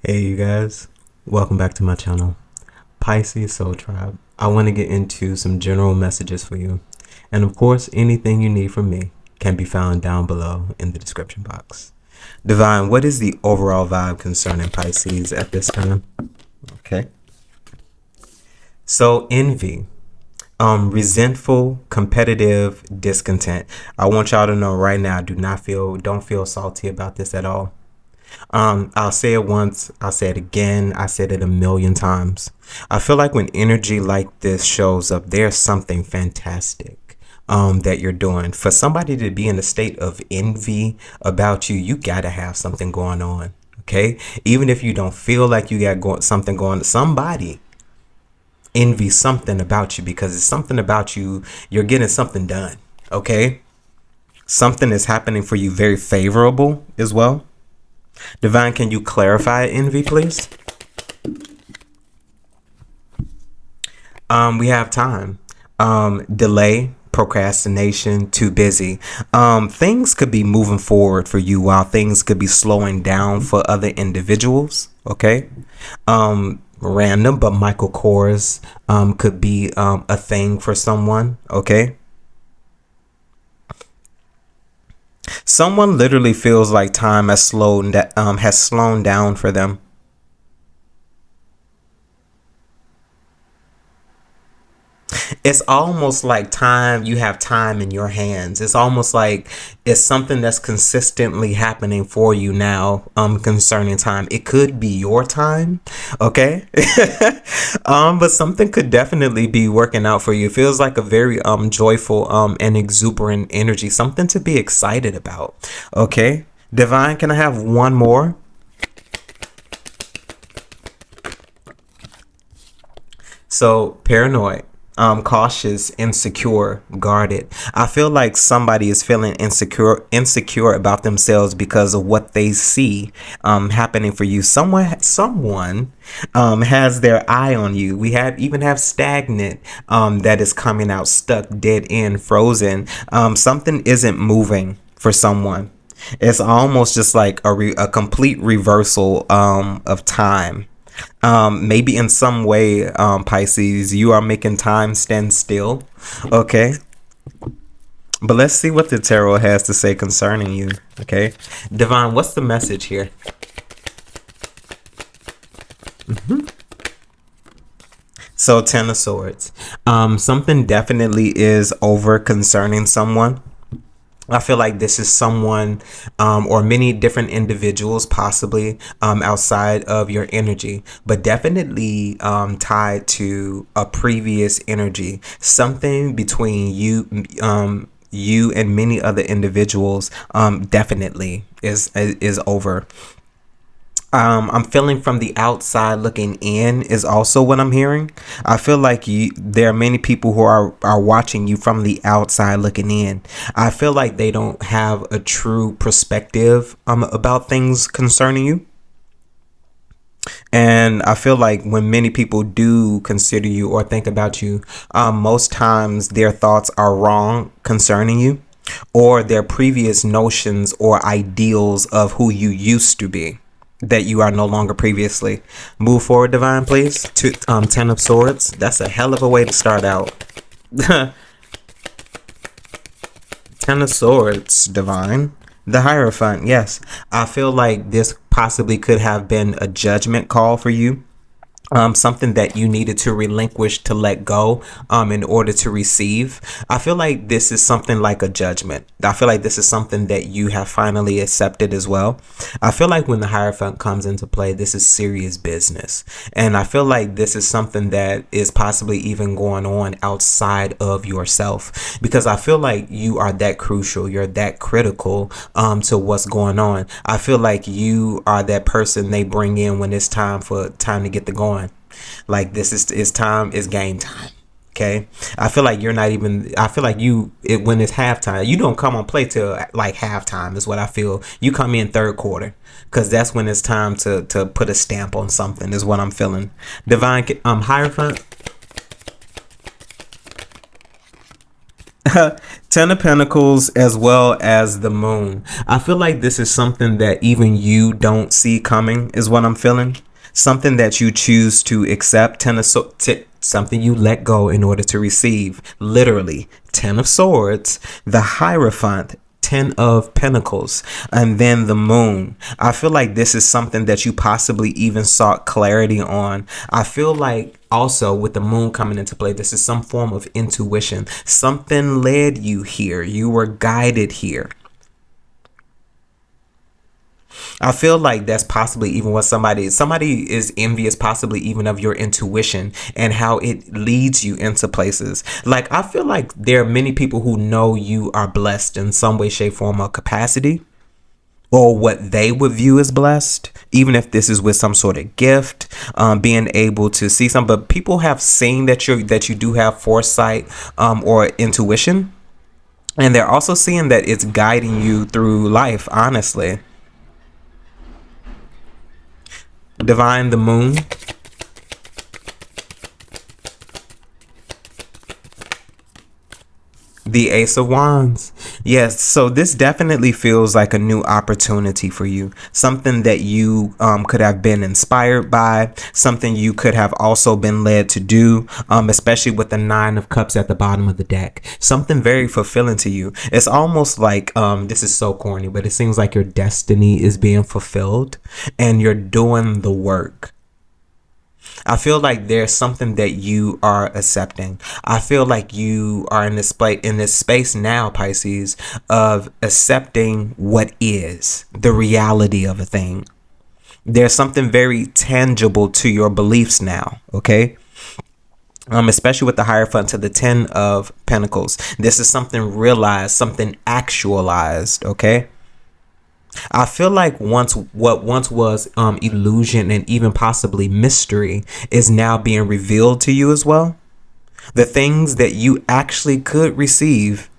Hey you guys, welcome back to my channel, Pisces Soul Tribe. I want to get into some general messages for you. And of course, anything you need from me can be found down below in the description box. Divine, what is the overall vibe concerning Pisces at this time? Okay. So envy, resentful, competitive, discontent. I want y'all to know right now, don't feel salty about this at all. I'll say it once, I'll say it again, I said it a million times. I feel like when energy like this shows up, there's something fantastic that you're doing. For somebody to be in a state of envy about you, you gotta have something going on. Okay, even if you don't feel like you got something going, somebody envy something about you because it's something about you. You're getting something done. Okay, something is happening for you very favorable as well. Divine, can you clarify envy, please? We have time. Delay, procrastination, too busy. Things could be moving forward for you while things could be slowing down for other individuals. Okay. Random, but Michael Kors could be a thing for someone. Okay. Someone literally feels like time has slowed down for them. It's almost like you have time in your hands. It's almost like it's something that's consistently happening for you now, concerning time. It could be your time, okay? But something could definitely be working out for you. It feels like a very joyful and exuberant energy, something to be excited about, okay? Divine, can I have one more? So, paranoid. Cautious, insecure, guarded. I feel like somebody is feeling insecure about themselves because of what they see happening for you. Someone has their eye on you. We even have stagnant that is coming out stuck, dead end, frozen. Something isn't moving for someone. It's almost just like a complete reversal of time. Maybe in some way, Pisces, you are making time stand still. Okay. But let's see what the tarot has to say concerning you. Okay. Divine, what's the message here? So, Ten of Swords. Something definitely is over concerning someone. I feel like this is someone or many different individuals possibly outside of your energy, but definitely tied to a previous energy, something between you and many other individuals definitely is over. I'm feeling from the outside looking in is also what I'm hearing. I feel like there are many people who are watching you from the outside looking in. I feel like they don't have a true perspective about things concerning you. And I feel like when many people do consider you or think about you, most times their thoughts are wrong concerning you, or their previous notions or ideals of who you used to be that you are no longer previously. Move forward, Divine, please. Ten of Swords. That's a hell of a way to start out. Ten of Swords, Divine. The Hierophant, yes. I feel like this possibly could have been a judgment call for you. Something that you needed to relinquish, to let go in order to receive. I feel like this is something like a judgment. I feel like this is something that you have finally accepted as well. I feel like when the Hierophant comes into play, this is serious business. And I feel like this is something that is possibly even going on outside of yourself, because I feel like you are that crucial. You're that critical to what's going on. I feel like you are that person they bring in when it's time to get the going. Like this is time, is game time. Okay, I feel like you're not even. I feel like when it's halftime, you don't come on play till like halftime. Is what I feel. You come in third quarter because that's when it's time to put a stamp on something. Is what I'm feeling. Divine, Hierophant. Ten of Pentacles as well as the Moon. I feel like this is something that even you don't see coming, is what I'm feeling. Something that you choose to accept. Something you let go in order to receive. Literally, Ten of Swords, the Hierophant, Ten of Pentacles, and then the Moon. I feel like this is something that you possibly even sought clarity on. I feel like also with the Moon coming into play, this is some form of intuition. Something led you here. You were guided here. I feel like that's possibly even what somebody is envious, possibly even of your intuition and how it leads you into places. Like, I feel like there are many people who know you are blessed in some way, shape, form, or capacity, or what they would view as blessed, even if this is with some sort of gift, being able to see some. But people have seen that you do have foresight, or intuition, and they're also seeing that it's guiding you through life. Honestly, Divine, the Moon. The Ace of Wands. Yes, so this definitely feels like a new opportunity for you. Something that you could have been inspired by. Something you could have also been led to do, especially with the Nine of Cups at the bottom of the deck. Something very fulfilling to you. It's almost like, this is so corny, but it seems like your destiny is being fulfilled and you're doing the work. I feel like there's something that you are accepting. I feel like you are in this space now, Pisces, of accepting what is the reality of a thing. There's something very tangible to your beliefs now, okay? Especially with the Hierophant to the Ten of Pentacles. This is something realized, something actualized, okay? I feel like what once was illusion and even possibly mystery is now being revealed to you as well. The things that you actually could receive.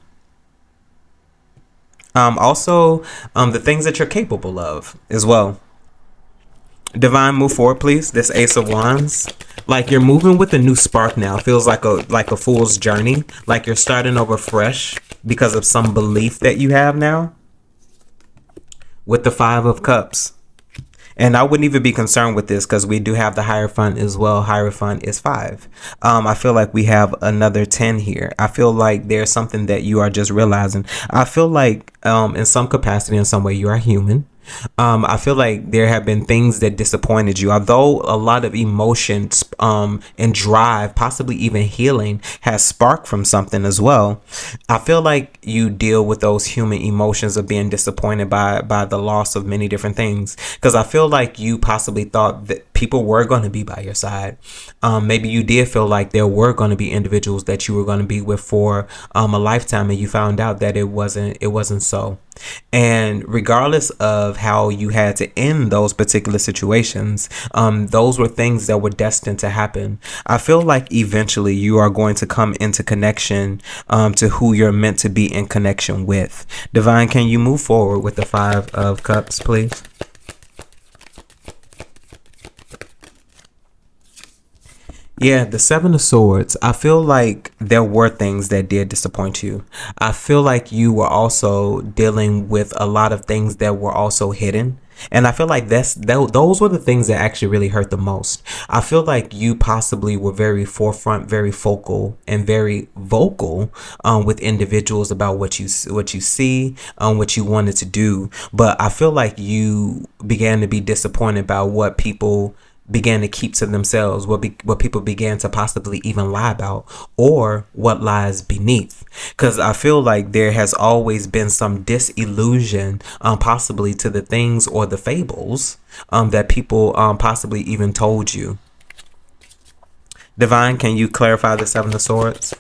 Also, the things that you're capable of as well. Divine, move forward, please. This Ace of Wands. Like, you're moving with a new spark now. It feels like a fool's journey. Like you're starting over fresh because of some belief that you have now. With the Five of Cups. And I wouldn't even be concerned with this because we do have the Hierophant as well. Hierophant is 5. I feel like we have another 10 here. I feel like there's something that you are just realizing. I feel like in some capacity, in some way, you are human. I feel like there have been things that disappointed you, although a lot of emotions and drive, possibly even healing, has sparked from something as well. I feel like you deal with those human emotions of being disappointed by the loss of many different things, because I feel like you possibly thought that people were going to be by your side. Maybe you did feel like there were going to be individuals that you were going to be with for a lifetime, and you found out that it wasn't so. And regardless of how you had to end those particular situations, those were things that were destined to happen. I feel like eventually you are going to come into connection to who you're meant to be in connection with. Divine, can you move forward with the Five of Cups, please? Yeah, the Seven of Swords. I feel like there were things that did disappoint you. I feel like you were also dealing with a lot of things that were also hidden. And I feel like those were the things that actually really hurt the most. I feel like you possibly were very forefront, very focal, and very vocal with individuals about what you see, what you wanted to do. But I feel like you began to be disappointed about what people began to keep to themselves, what people began to possibly even lie about, or what lies beneath. Because I feel like there has always been some disillusion, possibly to the things or the fables that people possibly even told you. Divine, can you clarify the Seven of Swords?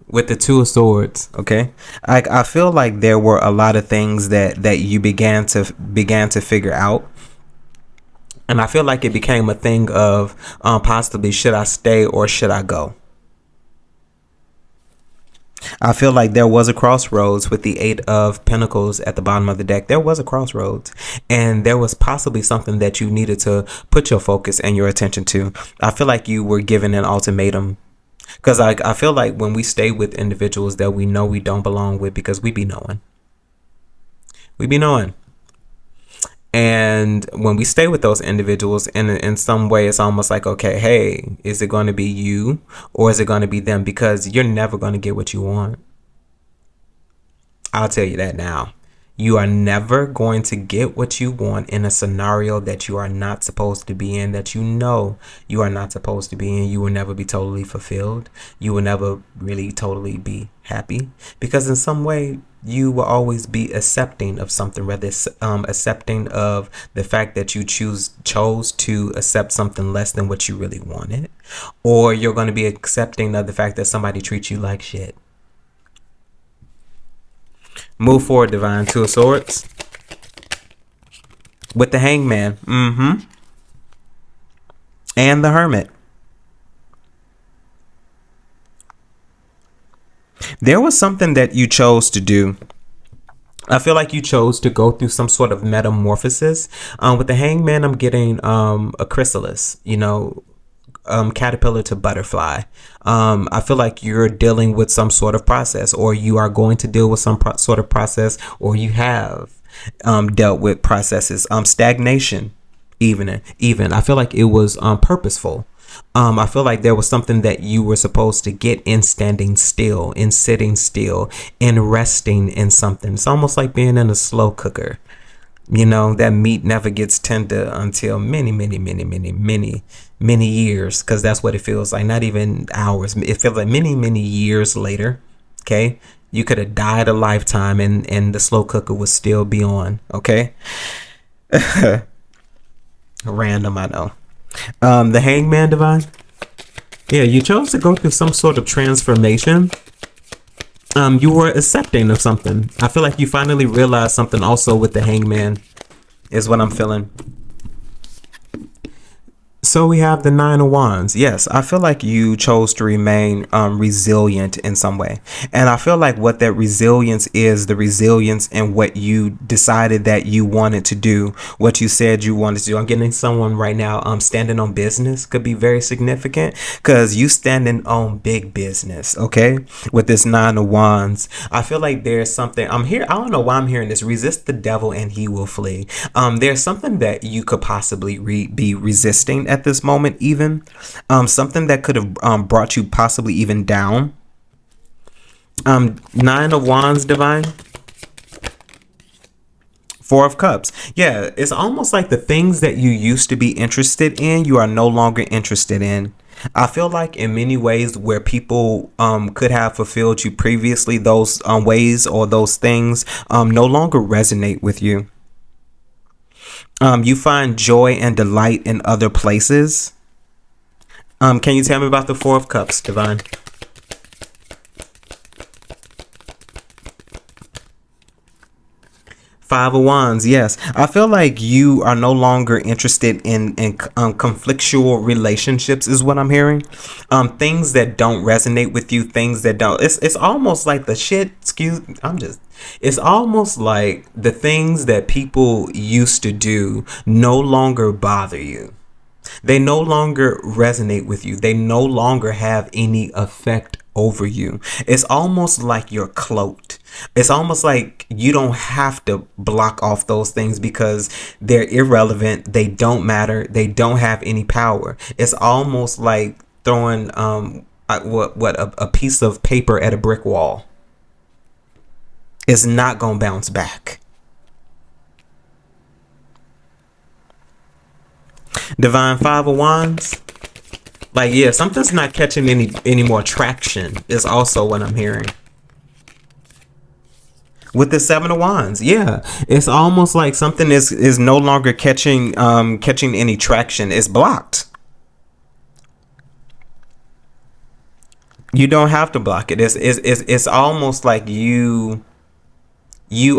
With the Two of Swords, okay, I feel like there were a lot of things that you began to figure out, and I feel like it became a thing of possibly should I stay or should I go. I feel like there was a crossroads with the Eight of Pentacles at the bottom of the deck. There was a crossroads, and there was possibly something that you needed to put your focus and your attention to. I feel like you were given an ultimatum, because I feel like when we stay with individuals that we know we don't belong with, because we be knowing. We be knowing. And when we stay with those individuals, in some way, it's almost like, okay, hey, is it going to be you or is it going to be them? Because you're never going to get what you want. I'll tell you that now. You are never going to get what you want in a scenario that you are not supposed to be in, that you know you are not supposed to be in. You will never be totally fulfilled. You will never really totally be happy, because in some way you will always be accepting of something, whether it's accepting of the fact that you chose to accept something less than what you really wanted, or you're going to be accepting of the fact that somebody treats you like shit. Move forward, Divine. Two of Swords. With the Hangman. And the Hermit. There was something that you chose to do. I feel like you chose to go through some sort of metamorphosis. With the Hangman, I'm getting a chrysalis, caterpillar to butterfly. I feel like you're dealing with some sort of process, or you are going to deal with some sort of process, or you have dealt with processes. Stagnation, even. I feel like it was purposeful. I feel like there was something that you were supposed to get in standing still, in sitting still, in resting in something. It's almost like being in a slow cooker. That meat never gets tender until many years, because that's what it feels like. Not even hours. It feels like many years later. Okay. You could have died a lifetime and the slow cooker would still be on. Okay. Random, I know. The Hangman, Divine. Yeah, you chose to go through some sort of transformation. You were accepting of something. I feel like you finally realized something also with the Hangman, is what I'm feeling. So we have the Nine of Wands. Yes, I feel like you chose to remain resilient in some way. And I feel like what that resilience is, the resilience in what you decided that you wanted to do, what you said you wanted to do. I'm getting someone right now standing on business could be very significant, because you standing on big business, okay? With this Nine of Wands, I feel like there's something. I'm here. I don't know why I'm hearing this. Resist the devil and he will flee. There's something that you could possibly be resisting at this moment, even something that could have brought you possibly even down. Nine of Wands, Divine. Four of Cups. Yeah, it's almost like the things that you used to be interested in, you are no longer interested in. I feel like in many ways where people could have fulfilled you previously, those ways or those things no longer resonate with you. You find joy and delight in other places. Can you tell me about the Four of Cups, Divine? Five of Wands. Yes, I feel like you are no longer interested in conflictual relationships, is what I'm hearing. Things that don't resonate with you, things that don't. It's almost like the shit. It's almost like the things that people used to do no longer bother you. They no longer resonate with you. They no longer have any effect over you. It's almost like you're cloaked. It's almost like you don't have to block off those things because they're irrelevant. They don't matter. They don't have any power. It's almost like throwing a piece of paper at a brick wall. It's not gonna bounce back. Divine, Five of Wands. Like, yeah, something's not catching any more traction is also what I'm hearing. With the Seven of Wands, yeah, it's almost like something is no longer catching any traction. It's blocked. You don't have to block it. It's almost like you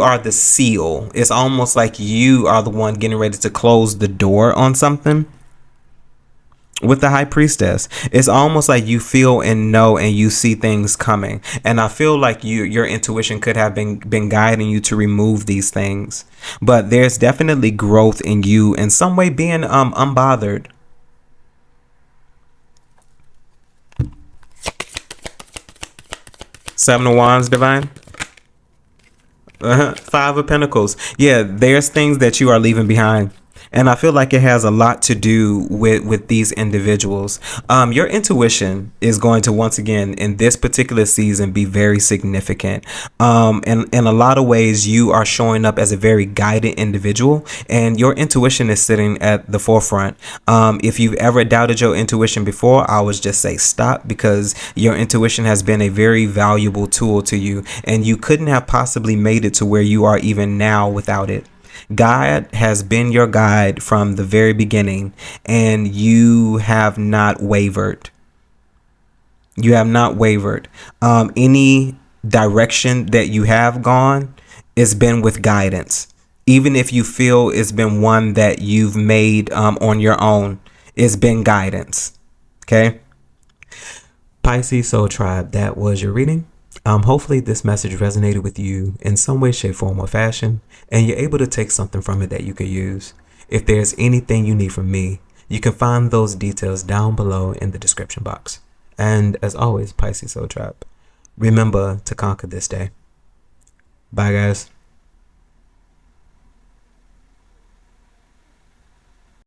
are the seal. It's almost like you are the one getting ready to close the door on something. with the high priestess, it's almost like you feel and know and you see things coming, and I feel like your intuition could have been guiding you to remove these things, but there's definitely growth in you in some way, being unbothered. Seven of Wands, divine. Five of Pentacles. Yeah, there's things that you are leaving behind. And I feel like it has a lot to do with these individuals. Your intuition is going to, once again, in this particular season, be very significant. And in a lot of ways, you are showing up as a very guided individual, and your intuition is sitting at the forefront. If you've ever doubted your intuition before, I would just say stop, because your intuition has been a very valuable tool to you, and you couldn't have possibly made it to where you are even now without it. God has been your guide from the very beginning, and you have not wavered. You have not wavered. Any direction that you have gone, it's been with guidance. Even if you feel it's been one that you've made on your own, it's been guidance. Okay? Pisces Soul Tribe, that was your reading. Hopefully this message resonated with you in some way, shape, form, or fashion, and you're able to take something from it that you could use. If there's anything you need from me, you can find those details down below in the description box. And as always, Pisces Soul Tribe, remember to conquer this day. Bye, guys.